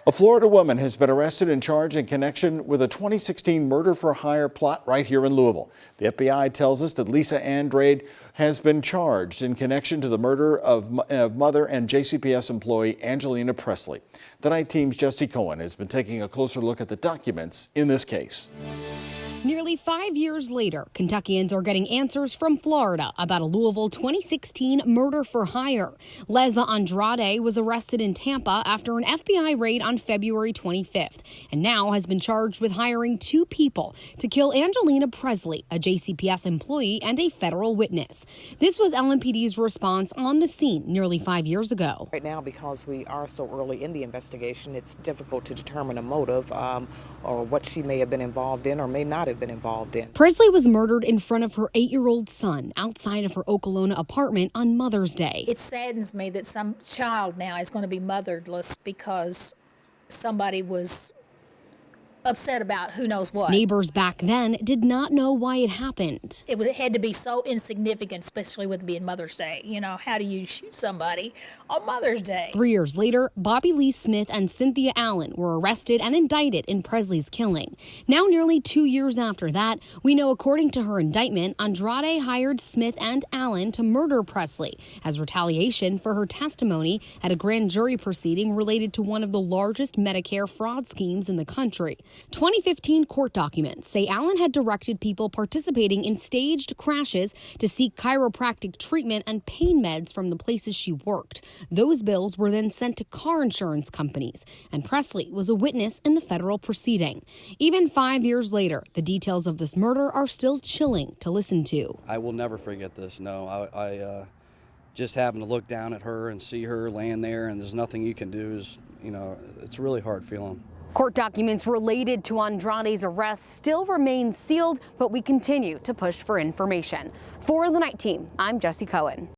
A Florida woman has been arrested and charged in connection with a 2016 murder-for-hire plot right here in Louisville. The FBI tells us that Lesa Andrade has been charged in connection to the murder of mother and JCPS employee Angelina Pressley. The night team's Jesse Cohen has been taking a closer look at the documents in this case. Nearly 5 years later, Kentuckians are getting answers from Florida about a Louisville 2016 murder for hire. Lesa Andrade was arrested in Tampa after an FBI raid on February 25th and now has been charged with hiring two people to kill Angelina Pressley, a JCPS employee and a federal witness. This was LMPD's response on the scene nearly 5 years ago. Right now, because we are so early in the investigation, it's difficult to determine a motive or what she may have been involved in or may not have been involved in. Pressley was murdered in front of her 8-year-old son outside of her Okolona apartment on Mother's Day. It saddens me that some child now is going to be motherless because somebody was upset about who knows what. Neighbors back then did not know why it happened. It had to be so insignificant, especially with it being Mother's Day. You know, how do you shoot somebody on Mother's Day? 3 years later, Bobby Lee Smith and Cynthia Allen were arrested and indicted in Presley's killing. Now, nearly 2 years after that, we know according to her indictment, Andrade hired Smith and Allen to murder Pressley as retaliation for her testimony at a grand jury proceeding related to one of the largest Medicare fraud schemes in the country. 2015 court documents say Allen had directed people participating in staged crashes to seek chiropractic treatment and pain meds from the places she worked. Those bills were then sent to car insurance companies, and Pressley was a witness in the federal proceeding. Even 5 years later, the details of this murder are still chilling to listen to. I will never forget this, no. I just happened to look down at her and see her laying there, and there's nothing you can do. It's a really hard feeling. Court documents related to Andrade's arrest still remain sealed, but we continue to push for information. For the Night Team, I'm Jesse Cohen.